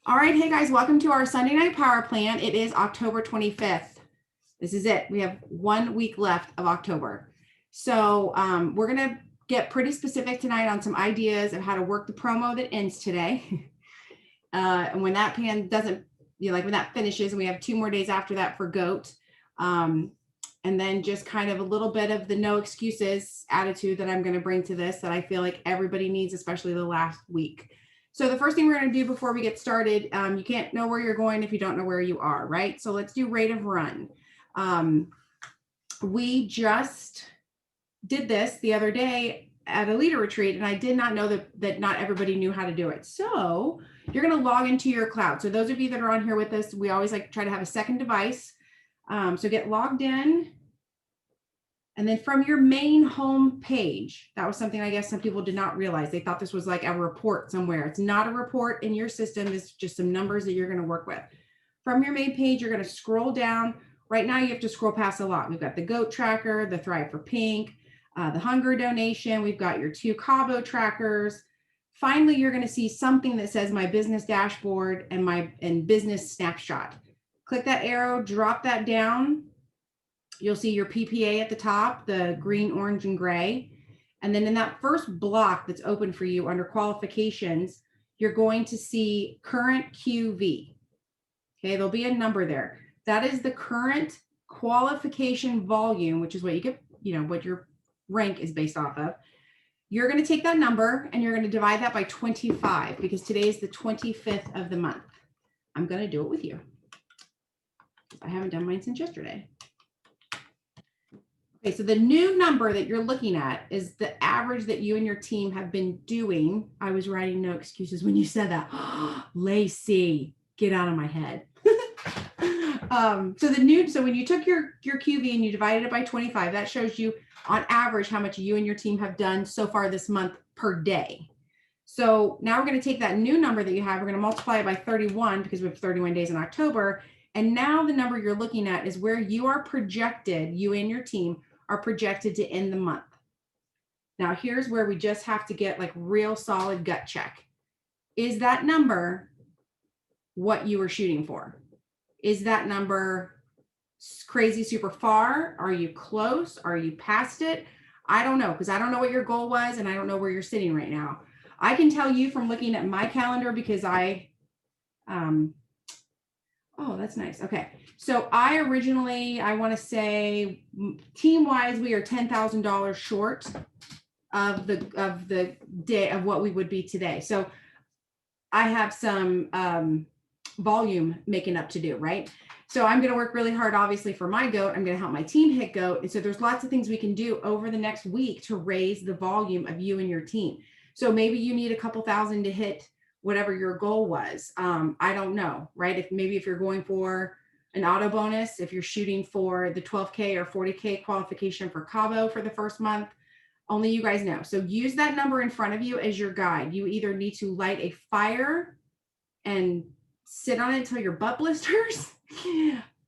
All right, hey guys, welcome to our Sunday night power plan. It is October 25th. This is it. We have 1 week left of October. So we're going to get pretty specific tonight on some ideas of how to work the promo that ends today. And when that plan doesn't, like when that finishes, and we have 2 more days after that for GOAT. And then just kind of a little bit of the no excuses attitude that I'm going to bring to this that I feel like everybody needs, especially the last week. So the first thing we're going to do before we get started, you can't know where you're going if you don't know where you are, right? So let's do rate of run. We just did this the other day at a leader retreat, and I did not know that not everybody knew how to do it. So you're going to log into your cloud. So those of you that are on here with us, we always like try to have a second device. So get logged in. And then from your main home page, that was something I guess some people did not realize. They thought this was like a report somewhere. It's not a report in your system. It's just some numbers that you're going to work with. From your main page, you're going to scroll down. Right now, you have to scroll past a lot. We've got the GOAT tracker, the Thrive for Pink, the hunger donation. We've got your 2 Cabo trackers. Finally, you're going to see something that says my business dashboard and business snapshot. Click that arrow, drop that down. You'll see your PPA at the top, the green, orange, and gray. And then in that first block that's open for you under qualifications, you're going to see current QV. Okay, there'll be a number there. That is the current qualification volume, which is what you get, what your rank is based off of. You're going to take that number and you're going to divide that by 25 because today is the 25th of the month. I'm going to do it with you. I haven't done mine since yesterday. Okay, so the new number that you're looking at is the average that you and your team have been doing. I was writing no excuses when you said that. Lacey, get out of my head. So when you took your QV and you divided it by 25, that shows you on average how much you and your team have done so far this month per day. So now we're going to take that new number that you have, we're going to multiply it by 31 because we have 31 days in October. And now the number you're looking at is where you are projected, you and your team are projected to end the month. Now, here's where we just have to get like real solid gut check. Is that number what you were shooting for? Is that number crazy super far? Are you close? Are you past it? I don't know, because I don't know what your goal was and I don't know where you're sitting right now. I can tell you from looking at my calendar because oh, that's nice. Okay. So I want to say team-wise, we are $10,000 short of the day of what we would be today. So I have some volume making up to do, right? So I'm going to work really hard, obviously, for my GOAT. I'm going to help my team hit GOAT. And so there's lots of things we can do over the next week to raise the volume of you and your team. So maybe you need a couple thousand to hit whatever your goal was. I don't know, right? If you're going for an auto bonus, if you're shooting for the 12K or 40K qualification for Cabo for the first month, only you guys know. So use that number in front of you as your guide. You either need to light a fire and sit on it until your butt blisters,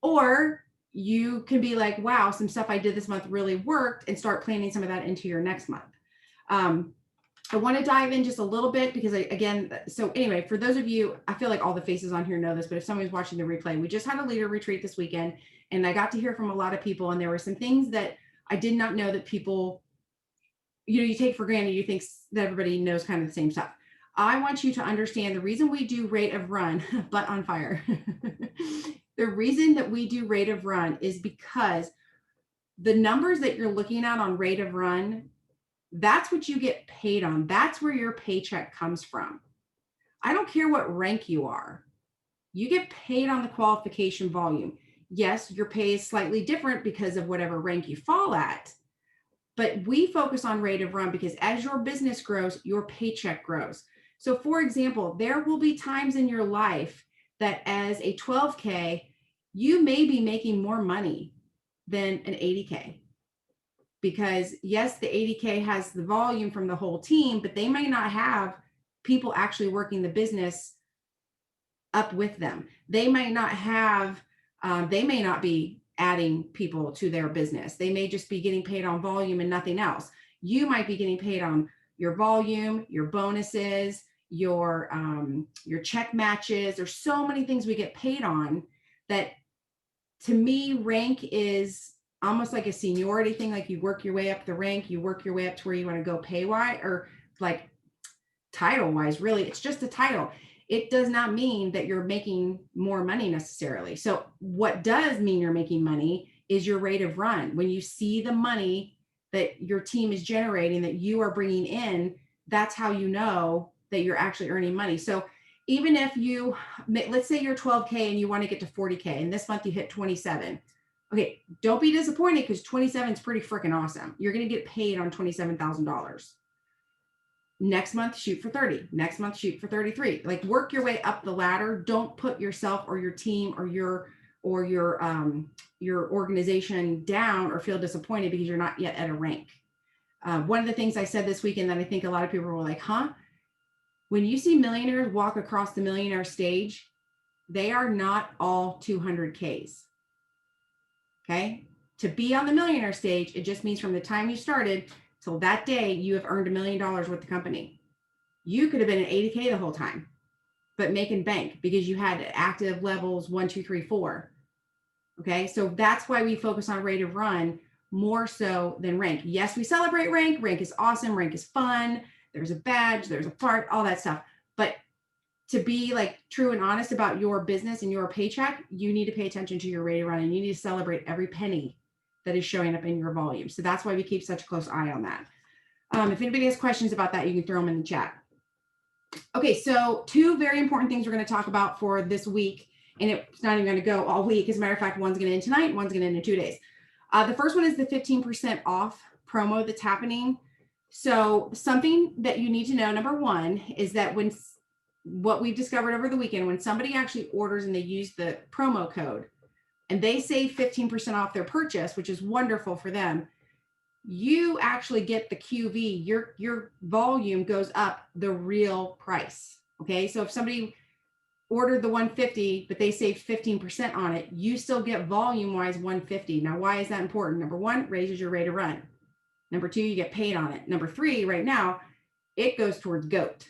or you can be like, wow, some stuff I did this month really worked, and start planning some of that into your next month. I want to dive in just a little bit because so anyway, for those of you, I feel like all the faces on here know this, but if somebody's watching the replay, we just had a leader retreat this weekend and I got to hear from a lot of people, and there were some things that I did not know that people, you take for granted. You think that everybody knows kind of the same stuff. I want you to understand the reason we do rate of run, butt on fire. The reason that we do rate of run is because the numbers that you're looking at on rate of run, that's what you get paid on. That's where your paycheck comes from. I don't care what rank you are. You get paid on the qualification volume. Yes, your pay is slightly different because of whatever rank you fall at, but we focus on rate of run because as your business grows, your paycheck grows. So for example, there will be times in your life that as a 12K, you may be making more money than an 80K. Because yes, the 80K has the volume from the whole team, but they may not have people actually working the business up with them. They may not be adding people to their business. They may just be getting paid on volume and nothing else. You might be getting paid on your volume, your bonuses, your check matches. There's so many things we get paid on that, to me, rank is almost like a seniority thing. Like you work your way up the rank, you work your way up to where you want to go pay wise, or like title wise. Really, it's just a title. It does not mean that you're making more money necessarily. So what does mean you're making money is your rate of run. When you see the money that your team is generating, that you are bringing in, that's how you know that you're actually earning money. So even if you, let's say you're 12K and you want to get to 40K, and this month you hit 27. Okay, don't be disappointed, because 27 is pretty freaking awesome. You're going to get paid on $27,000. Next month, shoot for 30. Next month, shoot for 33. Like, work your way up the ladder. Don't put yourself or your team or your organization down or feel disappointed because you're not yet at a rank. One of the things I said this weekend that I think a lot of people were like, huh? When you see millionaires walk across the millionaire stage, they are not all 200Ks. Okay. To be on the millionaire stage, it just means from the time you started till that day, you have earned $1 million with the company. You could have been at 80K the whole time, but making bank because you had active levels 1, 2, 3, 4. Okay. So that's why we focus on rate of run more so than rank. Yes, we celebrate rank. Rank is awesome. Rank is fun. There's a badge, there's a part, all that stuff. But to be like true and honest about your business and your paycheck, you need to pay attention to your rate of run, and you need to celebrate every penny that is showing up in your volume. So that's why we keep such a close eye on that. If anybody has questions about that, you can throw them in the chat. Okay, so 2 very important things we're going to talk about for this week, and it's not even going to go all week. As a matter of fact, one's going to end tonight, one's going to end in 2 days. The first one is the 15% off promo that's happening. So something that you need to know, number one, is that what we've discovered over the weekend, when somebody actually orders and they use the promo code and they save 15% off their purchase, which is wonderful for them, you actually get the QV, your volume goes up the real price. Okay. So if somebody ordered the 150, but they saved 15% on it, you still get volume wise 150. Now, why is that important? Number one, raises your rate of run. Number 2, you get paid on it. Number 3, right now, it goes towards GOAT.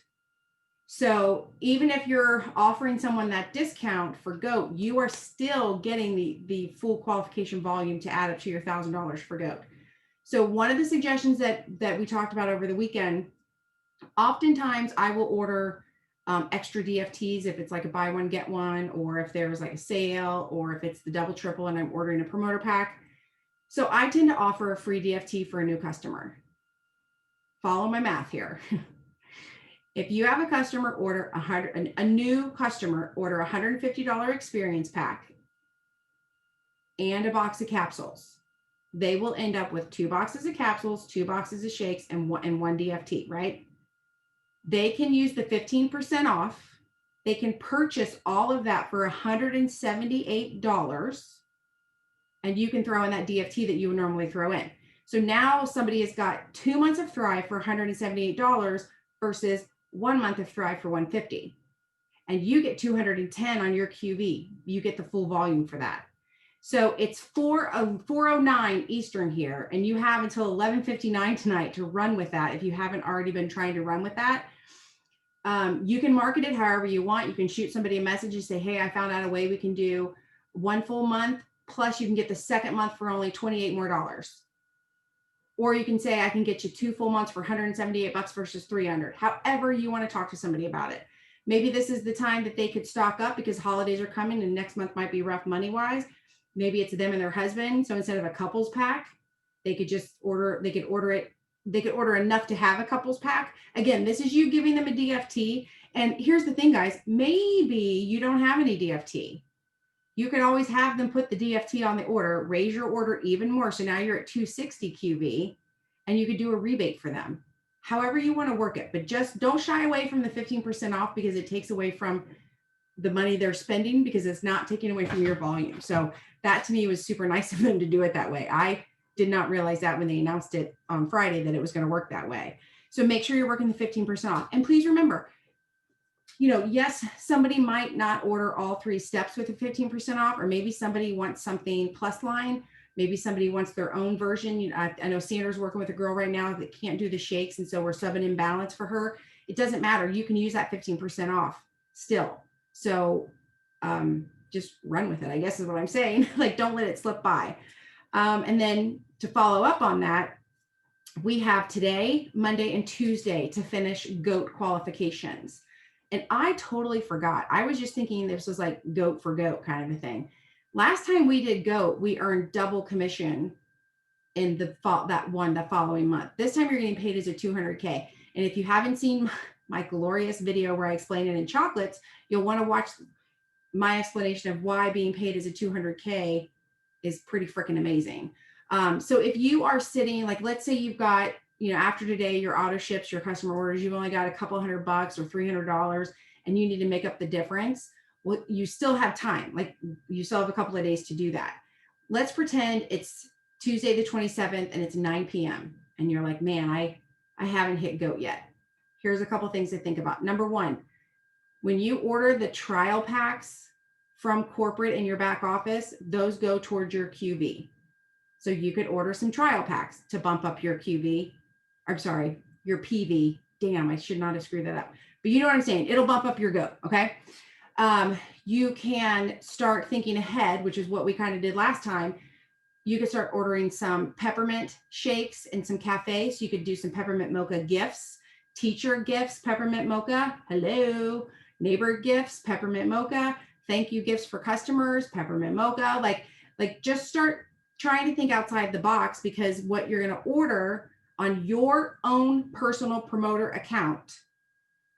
So even if you're offering someone that discount for GOAT, you are still getting the full qualification volume to add up to your $1,000 for GOAT. So one of the suggestions that we talked about over the weekend, oftentimes I will order extra DFTs if it's like a buy one, get one, or if there was like a sale, or if it's the double, triple, and I'm ordering a promoter pack. So I tend to offer a free DFT for a new customer. Follow my math here. If you have a customer order a new customer order $150 experience pack and a box of capsules, they will end up with 2 boxes of capsules, 2 boxes of shakes, and one DFT, right? They can use the 15% off. They can purchase all of that for $178. And you can throw in that DFT that you would normally throw in. So now somebody has got 2 months of Thrive for $178 versus 1 month of Thrive for $150. And you get 210 on your QV. You get the full volume for that. So it's 4:09 Eastern here, and you have until 11:59 tonight to run with that if you haven't already been trying to run with that. You can market it however you want. You can shoot somebody a message and say, hey, I found out a way we can do 1 full month, plus you can get the second month for only $28 more. Or you can say, I can get you 2 full months for $178 versus $300. However you want to talk to somebody about it. Maybe this is the time that they could stock up because holidays are coming and next month might be rough money-wise. Maybe it's them and their husband. So instead of a couples pack, they could order enough to have a couples pack. Again, this is you giving them a DFT. And here's the thing, guys, maybe you don't have any DFT. You can always have them put the DFT on the order, raise your order even more. So now you're at 260 QV and you could do a rebate for them. However you want to work it, but just don't shy away from the 15% off because it takes away from the money they're spending because it's not taking away from your volume. So that to me was super nice of them to do it that way. I did not realize that when they announced it on Friday that it was going to work that way. So make sure you're working the 15% off. And please remember, yes, somebody might not order all 3 steps with a 15% off, or maybe somebody wants something plus line. Maybe somebody wants their own version. I know Sandra's working with a girl right now that can't do the shakes. And so we're subbing in balance for her. it doesn't matter. You can use that 15% off still. So just run with it, I guess is what I'm saying. Like, don't let it slip by. And then to follow up on that, we have today, Monday and Tuesday to finish GOAT qualifications. And I totally forgot. I was just thinking this was like GOAT for GOAT kind of a thing. Last time we did GOAT, we earned double commission in the following month. This time you're getting paid as a 200K. And if you haven't seen my glorious video where I explain it in chocolates, you'll want to watch my explanation of why being paid as a 200K is pretty freaking amazing. So if you are sitting, like, let's say you've got, after today, your auto ships, your customer orders, you've only got a couple $100 or $300 and you need to make up the difference. Well, you still have time. Like, you still have a couple of days to do that. Let's pretend it's Tuesday, the 27th, and it's 9 p.m. And you're like, man, I haven't hit GOAT yet. Here's a couple things to think about. Number one, when you order the trial packs from corporate in your back office, those go towards your QV. So you could order some trial packs to bump up your QV. I'm sorry, your PV. Damn, I should not have screwed that up. But you know what I'm saying? It'll bump up your GOAT, okay? You can start thinking ahead, which is what we kind of did last time. You could start ordering some peppermint shakes and some cafes. So you could do some peppermint mocha gifts, teacher gifts, peppermint mocha, hello, neighbor gifts, peppermint mocha, thank you gifts for customers, peppermint mocha. Like just start trying to think outside the box, because what you're going to order on your own personal promoter account,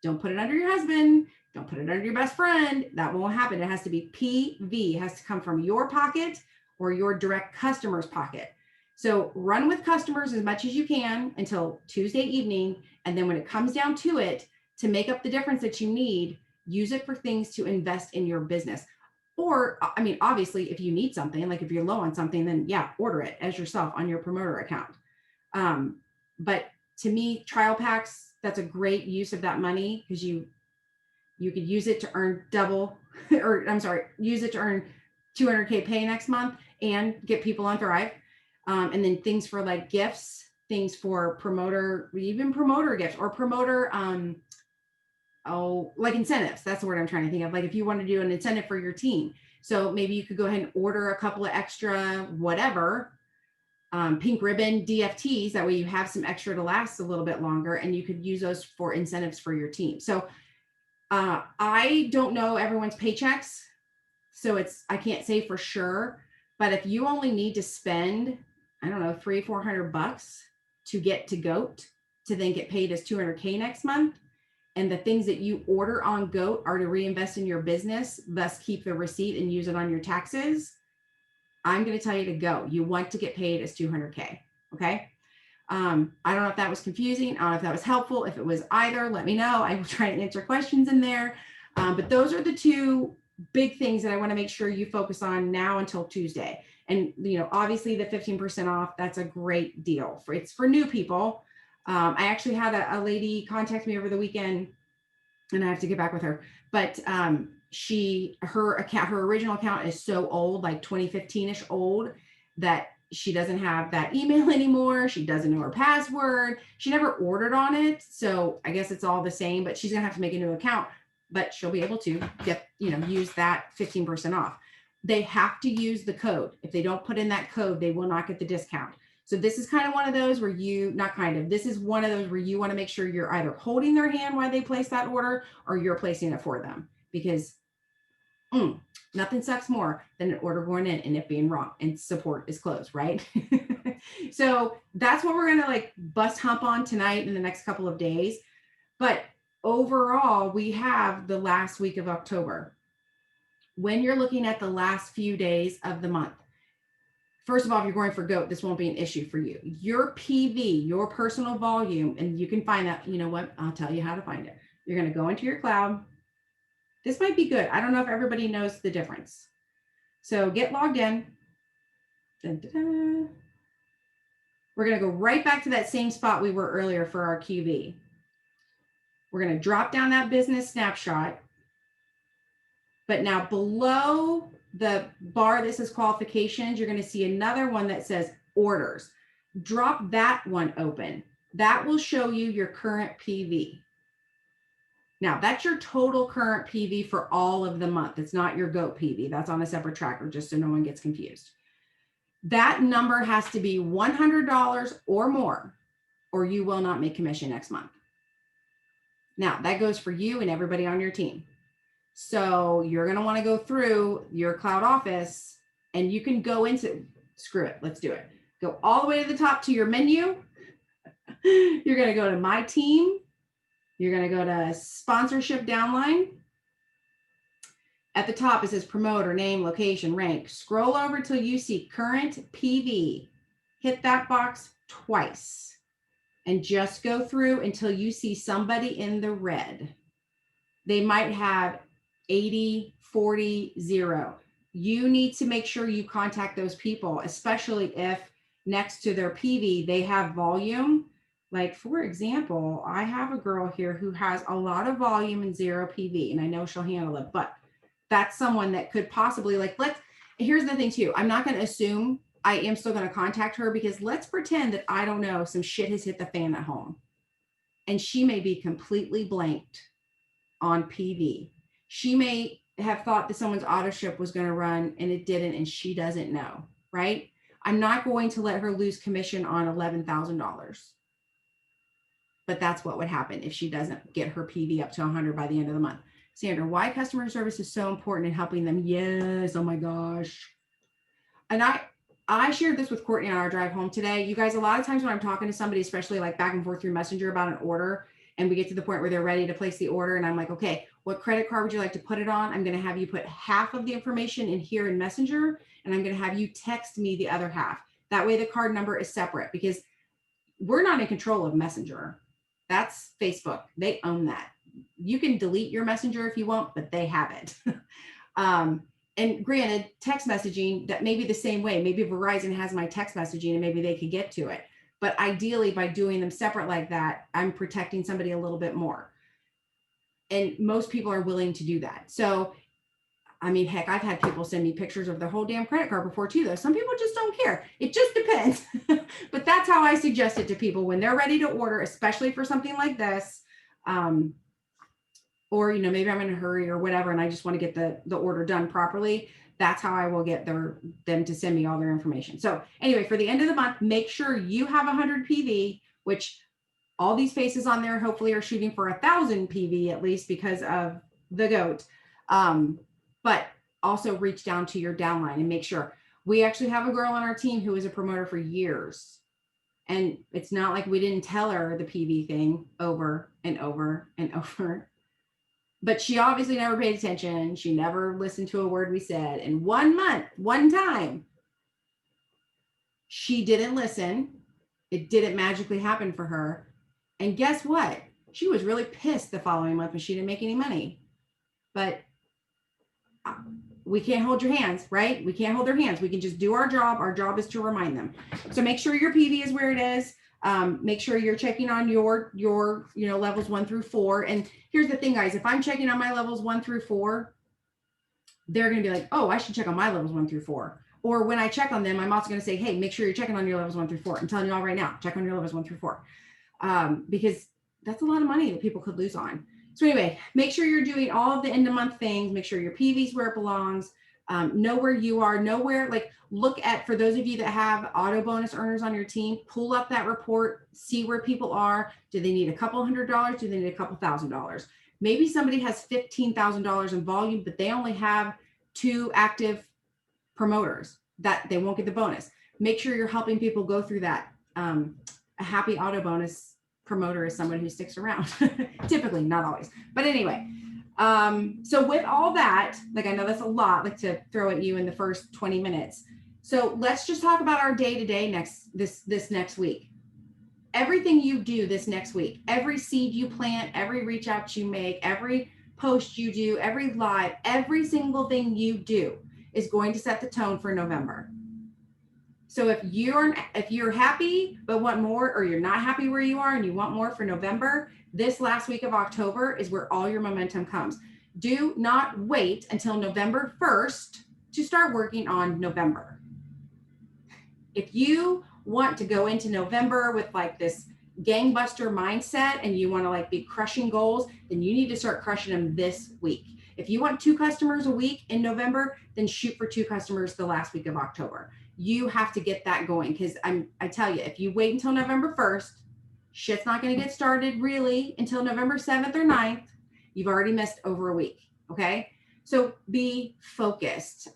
don't put it under your husband, don't put it under your best friend. That won't happen. It has to be PV. It has to come from your pocket or your direct customer's pocket. So run with customers as much as you can until Tuesday evening. And then when it comes down to it, to make up the difference that you need, use it for things to invest in your business. Or, I mean, obviously, if you need something, like if you're low on something, then yeah, order it as yourself on your promoter account. But to me, trial packs, that's a great use of that money, because you could use it to earn double, or I'm sorry, use it to earn 200K pay next month and get people on Thrive. And then things for like gifts, things for promoter, even promoter gifts or promoter, like incentives. That's the word I'm trying to think of. Like if you want to do an incentive for your team. So maybe you could go ahead and order a couple of extra, whatever, pink ribbon DFTs. That way you have some extra to last a little bit longer, and you could use those for incentives for your team. So I don't know everyone's paychecks, so I can't say for sure, but if you only need to spend, I don't know, $300-400 to get to GOAT, to then get paid as 200K next month, and the things that you order on GOAT are to reinvest in your business, thus keep the receipt and use it on your taxes, I'm going to tell you to go. You want to get paid as 200K. Okay. I don't know if that was confusing. I don't know if that was helpful. If it was either, let me know. I will try to answer questions in there. But those are the two big things that I want to make sure you focus on now until Tuesday. And, obviously the 15% off, that's a great deal. It's for new people. I actually had a lady contact me over the weekend, and I have to get back with her, but her original account is so old, like 2015-ish old, that she doesn't have that email anymore. She doesn't know her password. She never ordered on it. So I guess it's all the same, but she's gonna have to make a new account, but she'll be able to get, use that 15% off. They have to use the code. If they don't put in that code, they will not get the discount. So this is kind of one of those where this is one of those where you want to make sure you're either holding their hand while they place that order, or you're placing it for them, because nothing sucks more than an order going in and it being wrong and support is closed, right? So that's what we're going to bust hump on tonight in the next couple of days. But overall, we have the last week of October. When you're looking at the last few days of the month, first of all, if you're going for GOAT, this won't be an issue for you. Your PV, your personal volume, and you can find that, you know what? I'll tell you how to find it. You're going to go into your cloud. This might be good. I don't know if everybody knows the difference. So get logged in. Dun, dun, dun. We're going to go right back to that same spot we were earlier for our QV. We're going to drop down that business snapshot. But now below the bar that says qualifications, you're going to see another one that says orders. Drop that one open. That will show you your current PV. Now that's your total current PV for all of the month. It's not your GOAT PV. That's on a separate tracker, just so no one gets confused. That number has to be $100 or more, or you will not make commission next month. Now that goes for you and everybody on your team. So you're going to want to go through your Cloud Office, and you can go into, screw it, let's do it. Go all the way to the top to your menu. You're going to go to My Team. You're going to go to Sponsorship Downline. At the top, it says Promoter, Name, Location, Rank. Scroll over till you see Current PV. Hit that box twice and just go through until you see somebody in the red. They might have 80, 40, 0. You need to make sure you contact those people, especially if next to their PV, they have volume. Like, for example, I have a girl here who has a lot of volume and 0 PV, and I know she'll handle it, but that's someone that could possibly, like, here's the thing too. I'm not going to assume. I am still going to contact her, because let's pretend that, I don't know, some shit has hit the fan at home and she may be completely blanked on PV. She may have thought that someone's auto ship was going to run and it didn't, and she doesn't know, right? I'm not going to let her lose commission on $11,000. But that's what would happen if she doesn't get her PV up to 100 by the end of the month. Sandra, why customer service is so important in helping them? Yes, oh my gosh. And I shared this with Courtney on our drive home today. You guys, a lot of times when I'm talking to somebody, especially like back and forth through Messenger about an order, and we get to the point where they're ready to place the order, and I'm like, okay, what credit card would you like to put it on? I'm going to have you put half of the information in here in Messenger, and I'm going to have you text me the other half. That way the card number is separate, because we're not in control of Messenger. That's Facebook. They own that. You can delete your Messenger if you want, but they have it. And granted, text messaging, that may be the same way. Maybe Verizon has my text messaging and maybe they could get to it. But ideally, by doing them separate like that, I'm protecting somebody a little bit more. And most people are willing to do that. So, I mean, heck, I've had people send me pictures of their whole damn credit card before too, though. Some people just don't care. It just depends. But that's how I suggest it to people when they're ready to order, especially for something like this. Or, you know, maybe I'm in a hurry or whatever, and I just want to get the order done properly. That's how I will get them to send me all their information. So anyway, for the end of the month, make sure you have 100 PV, which all these faces on there hopefully are shooting for 1,000 PV at least because of the GOAT. But also reach down to your downline and make sure. We actually have a girl on our team who was a promoter for years. And it's not like we didn't tell her the PV thing over and over and over. But she obviously never paid attention. She never listened to a word we said. And one time, she didn't listen. It didn't magically happen for her. And guess what? She was really pissed the following month when she didn't make any money. But we can't hold your hands, right? We can't hold their hands. We can just do our job. Our job is to remind them. So make sure your PV is where it is. Make sure you're checking on your levels 1 through 4. And here's the thing, guys, if I'm checking on my levels 1 through 4, they're going to be like, oh, I should check on my levels 1 through 4. Or when I check on them, I'm also going to say, hey, make sure you're checking on your levels 1 through 4. I'm telling you all right now, check on your levels 1 through 4. Because that's a lot of money that people could lose on. So anyway, make sure you're doing all of the end of month things. Make sure your PV's where it belongs. Know where you are, look at, for those of you that have auto bonus earners on your team, pull up that report, see where people are. Do they need a couple $100? Do they need a couple $1,000? Maybe somebody has $15,000 in volume, but they only have 2 active promoters that they won't get the bonus. Make sure you're helping people go through that. A happy auto bonus promoter is someone who sticks around. Typically, not always. But anyway, so with all that, like, I know that's a lot, like, to throw at you in the first 20 minutes. So let's just talk about our day-to-day this next week. Everything you do this next week, every seed you plant, every reach out you make, every post you do, every live, every single thing you do is going to set the tone for November. So if you're happy but want more, or you're not happy where you are and you want more for November, this last week of October is where all your momentum comes. Do not wait until November 1st to start working on November. If you want to go into November with like this gangbuster mindset and you want to like be crushing goals, then you need to start crushing them this week. If you want 2 customers a week in November, then shoot for 2 customers the last week of October. You have to get that going, because I tell you, if you wait until November 1st, shit's not going to get started really until November 7th or 9th. You've already missed over a week. Okay. So be focused.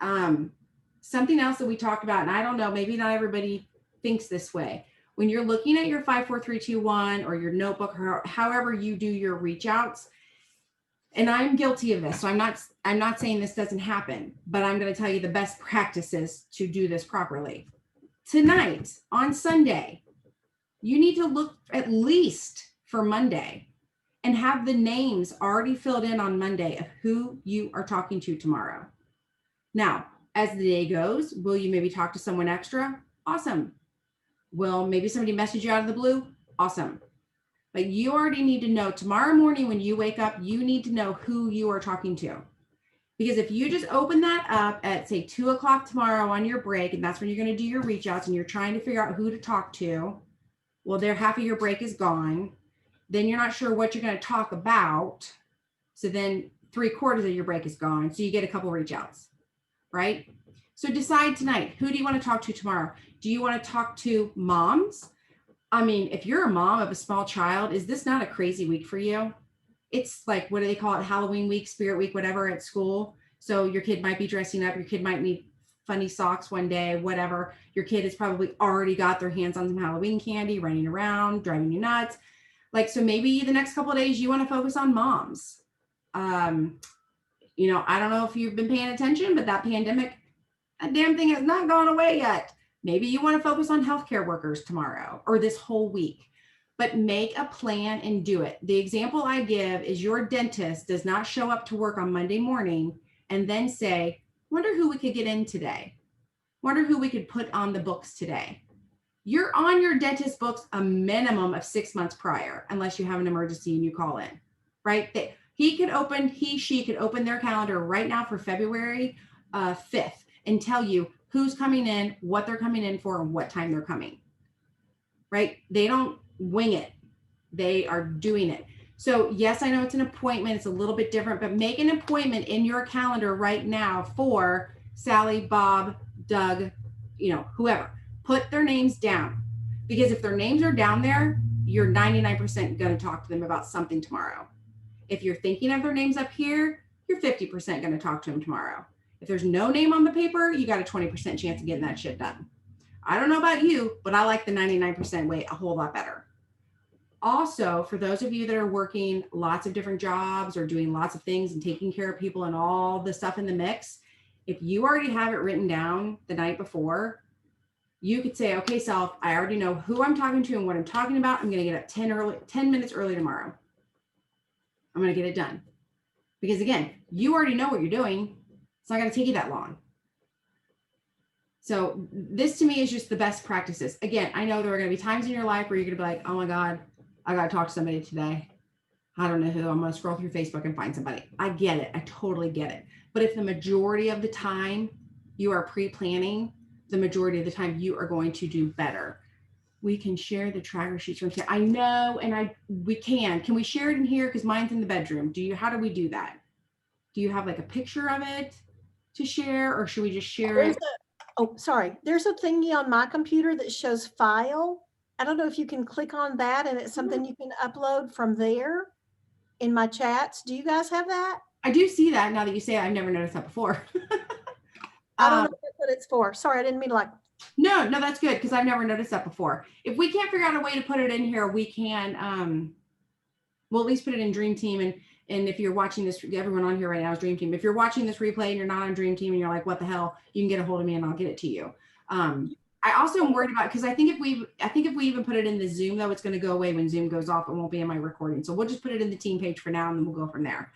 Something else that we talked about, and I don't know, maybe not everybody thinks this way. When you're looking at your 5, 4, 3, 2, 1 or your notebook, or however you do your reach outs, and I'm guilty of this, so I'm not saying this doesn't happen, but I'm going to tell you the best practices to do this properly. Tonight on Sunday, you need to look at least for Monday and have the names already filled in on Monday of who you are talking to tomorrow. Now, as the day goes, will you maybe talk to someone extra? Awesome. Will maybe somebody message you out of the blue? Awesome. But you already need to know tomorrow morning when you wake up, you need to know who you are talking to. Because if you just open that up at say 2 o'clock tomorrow on your break, and that's when you're going to do your reach outs and you're trying to figure out who to talk to, well, there half of your break is gone. Then you're not sure what you're going to talk about. So then 3/4 of your break is gone. So you get a couple reach outs, right? So decide tonight, who do you want to talk to tomorrow? Do you want to talk to moms? I mean, if you're a mom of a small child, is this not a crazy week for you? It's like, what do they call it? Halloween week, spirit week, whatever at school. So your kid might be dressing up. Your kid might need funny socks one day, whatever. Your kid has probably already got their hands on some Halloween candy, running around, driving you nuts. Like, so maybe the next couple of days you want to focus on moms. I don't know if you've been paying attention, but that pandemic, that damn thing has not gone away yet. Maybe you want to focus on healthcare workers tomorrow or this whole week, but make a plan and do it. The example I give is your dentist does not show up to work on Monday morning and then say, wonder who we could get in today. Wonder who we could put on the books today. You're on your dentist books a minimum of 6 months prior, unless you have an emergency and you call in, right? She could open their calendar right now for February 5th and tell you who's coming in, what they're coming in for, and what time they're coming, right? They don't wing it. They are doing it. So yes, I know it's an appointment. It's a little bit different, but make an appointment in your calendar right now for Sally, Bob, Doug, whoever. Put their names down, because if their names are down there, you're 99% going to talk to them about something tomorrow. If you're thinking of their names up here, you're 50% going to talk to them tomorrow. If there's no name on the paper, you got a 20% chance of getting that shit done. I don't know about you, but I like the 99% way a whole lot better. Also, for those of you that are working lots of different jobs or doing lots of things and taking care of people and all the stuff in the mix, if you already have it written down the night before, you could say, okay, self, I already know who I'm talking to and what I'm talking about. I'm going to get up 10 minutes early tomorrow. I'm going to get it done. Because again, you already know what you're doing. It's not going to take you that long. So this to me is just the best practices. Again, I know there are going to be times in your life where you're going to be like, oh my God, I got to talk to somebody today. I don't know who. I'm going to scroll through Facebook and find somebody. I get it. I totally get it. But if the majority of the time you are pre-planning, the majority of the time you are going to do better. We can share the tracker sheets from here. I know, and we can. Can we share it in here? Because mine's in the bedroom. How do we do that? Do you have like a picture of it to share, or should we just share it? There's a thingy on my computer that shows file. I don't know if you can click on that and it's something you can upload from there in my chats. Do you guys have that? I do see that now that you say it. I've never noticed that before. I don't know what it's for. Sorry, I didn't mean to like. No, that's good, because I've never noticed that before. If we can't figure out a way to put it in here, we can, we'll at least put it in Dream Team. And if you're watching this, everyone on here right now is Dream Team. If you're watching this replay and you're not on Dream Team and you're like, what the hell, you can get a hold of me and I'll get it to you. I also am worried about, because I think if we even put it in the Zoom, though, it's going to go away when Zoom goes off. It won't be in my recording. So we'll just put it in the team page for now, and then we'll go from there.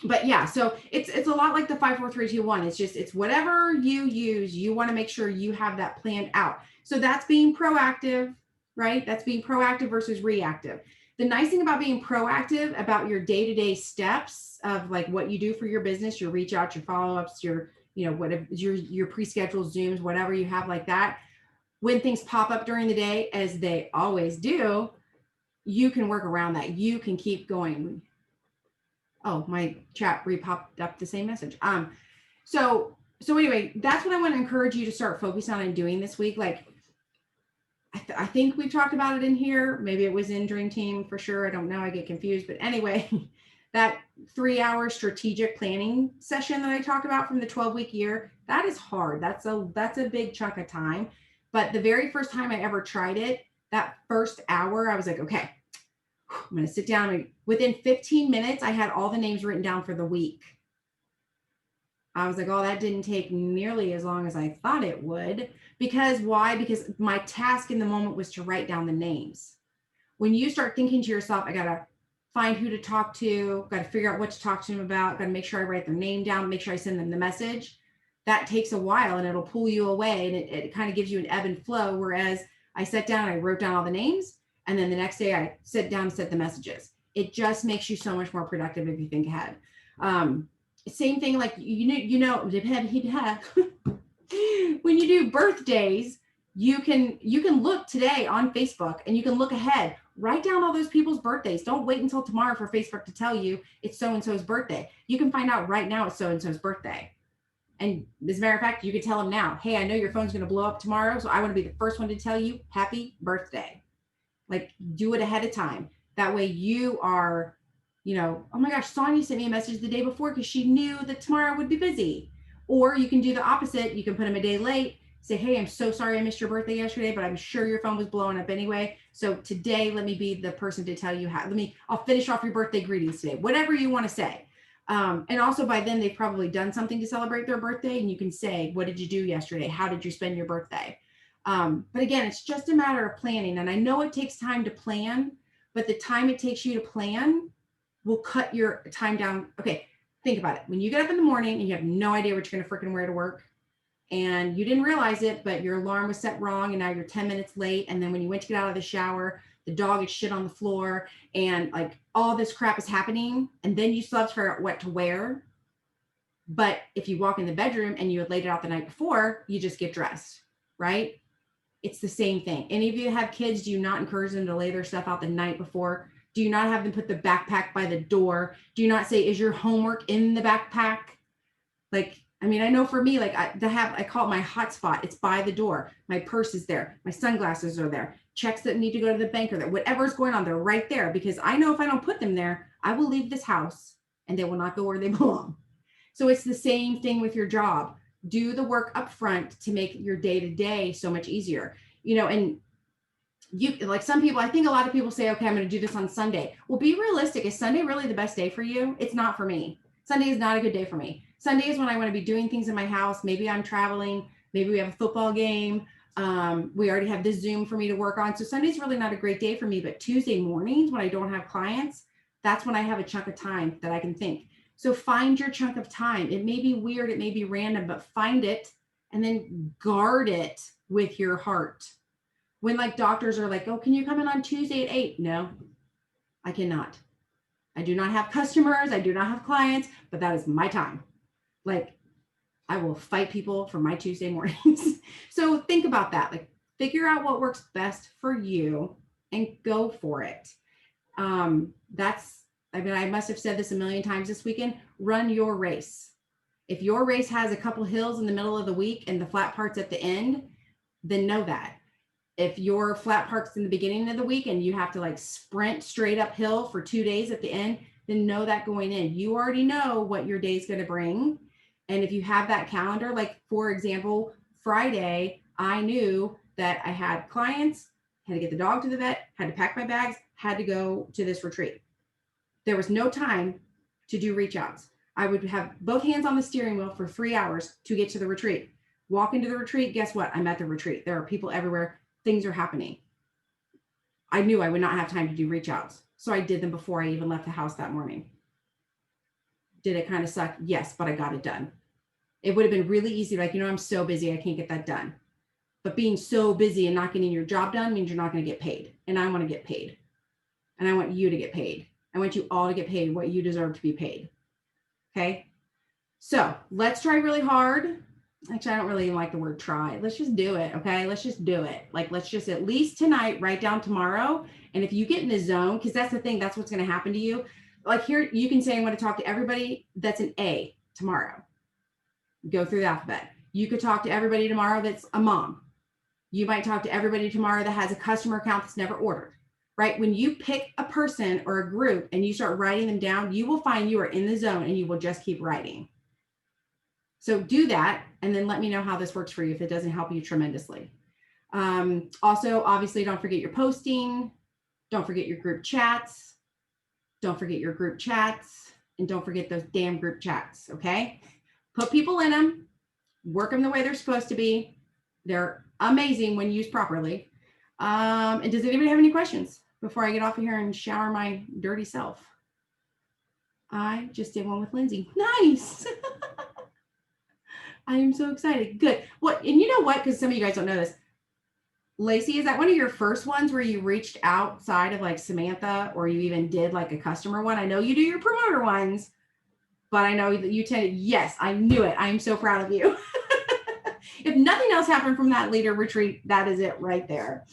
But yeah, so it's a lot like the 5, 4, 3, 2, 1. It's whatever you use, you want to make sure you have that planned out. So that's being proactive, right? That's being proactive versus reactive. The nice thing about being proactive about your day-to-day steps of like what you do for your business, your reach out, your follow-ups, your, whatever, your pre-scheduled Zooms, whatever you have like that. when things pop up during the day, as they always do, you can work around that. You can keep going. Oh, my chat re-popped up the same message. So anyway, that's what I want to encourage you to start focusing on and doing this week. Like, I think we talked about it in here. Maybe it was in Dream Team for sure. I don't know. I get confused. But anyway, that 3-hour strategic planning session that I talked about from the 12-week year, that is hard. That's a big chunk of time. But the very first time I ever tried it, that first hour, I was like, okay, I'm going to sit down. And within 15 minutes, I had all the names written down for the week. I was like, oh, that didn't take nearly as long as I thought it would. Because why? Because my task in the moment was to write down the names. When you start thinking to yourself, I got to find who to talk to, got to figure out what to talk to them about, got to make sure I write their name down, make sure I send them the message. That takes a while and it'll pull you away, and it kind of gives you an ebb and flow. Whereas I sat down, I wrote down all the names, and then the next day I sit down and set the messages. It just makes you so much more productive if you think ahead. Same thing, like, when you do birthdays, you can look today on Facebook and you can look ahead, write down all those people's birthdays. Don't wait until tomorrow for Facebook to tell you it's so-and-so's birthday. You can find out right now it's so-and-so's birthday. And as a matter of fact, you can tell them now, hey, I know your phone's going to blow up tomorrow, so I want to be the first one to tell you happy birthday. Like, do it ahead of time. That way you are, oh my gosh, Sonia sent me a message the day before because she knew that tomorrow would be busy. Or you can do the opposite. You can put them a day late, say, hey, I'm so sorry I missed your birthday yesterday, but I'm sure your phone was blowing up anyway. So today, let me be the person to tell you I'll finish off your birthday greetings today, whatever you want to say. And also by then they've probably done something to celebrate their birthday, and you can say, what did you do yesterday? How did you spend your birthday? But again, it's just a matter of planning. And I know it takes time to plan, but the time it takes you to plan will cut your time down. Okay, think about it. When you get up in the morning and you have no idea what you're going to freaking wear to work, and you didn't realize it, but your alarm was set wrong and now you're 10 minutes late. And then when you went to get out of the shower, the dog is shit on the floor and like all this crap is happening. And then you still have to figure out what to wear. But if you walk in the bedroom and you had laid it out the night before, you just get dressed, right? It's the same thing. Any of you have kids, do you not encourage them to lay their stuff out the night before? Do you not have them put the backpack by the door? Do you not say, is your homework in the backpack? Like, I mean, I know for me, like I call it my hotspot. It's by the door. My purse is there. My sunglasses are there. Checks that need to go to the bank are there. Whatever's going on, they're right there, because I know if I don't put them there, I will leave this house and they will not go where they belong. So it's the same thing with your job. Do the work up front to make your day-to-day so much easier. And you, like some people, I think a lot of people say, okay, I'm going to do this on Sunday. Well, be realistic. Is Sunday really the best day for you? It's not for me. Sunday is not a good day for me. Sunday is when I want to be doing things in my house. Maybe I'm traveling. Maybe we have a football game. We already have this Zoom for me to work on. So Sunday's really not a great day for me, but Tuesday mornings when I don't have clients, that's when I have a chunk of time that I can think. So find your chunk of time. It may be weird, it may be random, but find it and then guard it with your heart. When like doctors are like, oh, can you come in on Tuesday at 8? No, I cannot. I do not have customers. I do not have clients, but that is my time. Like, I will fight people for my Tuesday mornings. So think about that. Like, figure out what works best for you and go for it. I must have said this a million times this weekend. Run your race. If your race has a couple hills in the middle of the week and the flat parts at the end, then know that. If your flat parts in the beginning of the week and you have to like sprint straight uphill for 2 days at the end, then know that going in. You already know what your day is going to bring. And if you have that calendar, like for example, Friday, I knew that I had clients, had to get the dog to the vet, had to pack my bags, had to go to this retreat. There was no time to do reach outs. I would have both hands on the steering wheel for 3 hours to get to the retreat. Walk into the retreat, guess what? I'm at the retreat. There are people everywhere. Things are happening. I knew I would not have time to do reach outs. So I did them before I even left the house that morning. Did it kind of suck? Yes, but I got it done. It would have been really easy. Like, I'm so busy, I can't get that done. But being so busy and not getting your job done means you're not going to get paid. And I want to get paid. And I want you to get paid. I want you all to get paid what you deserve to be paid. Okay. So let's try really hard Actually, I don't really even like the word try. Let's just do it. Okay. Let's just do it. Like, let's just at least tonight write down tomorrow. And if you get in the zone, because that's the thing, that's what's going to happen to you. Like here, you can say, I'm going to talk to everybody that's an A tomorrow. Go through the alphabet. You could talk to everybody tomorrow that's a mom. You might talk to everybody tomorrow that has a customer account that's never ordered, right? When you pick a person or a group and you start writing them down, you will find you are in the zone and you will just keep writing. So do that, and then let me know how this works for you if it doesn't help you tremendously. Also, obviously, don't forget your posting. Don't forget your group chats. Don't forget your group chats. And don't forget those damn group chats, okay? Put people in them. Work them the way they're supposed to be. They're amazing when used properly. And does anybody have any questions before I get off of here and shower my dirty self? I just did one with Lindsay. Nice. I am so excited. Good. What, and you know what? Because some of you guys don't know this. Lacey, is that one of your first ones where you reached outside of like Samantha, or you even did like a customer one? I know you do your promoter ones, but I know that you tended, yes, I knew it. I am so proud of you. If nothing else happened from that leader retreat, that is it right there.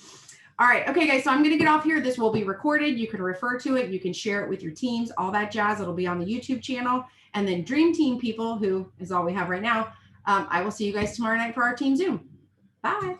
All right. Okay, guys. So I'm going to get off here. This will be recorded. You can refer to it. You can share it with your teams, all that jazz. It'll be on the YouTube channel. And then Dream Team people, who is all we have right now, I will see you guys tomorrow night for our team Zoom. Bye.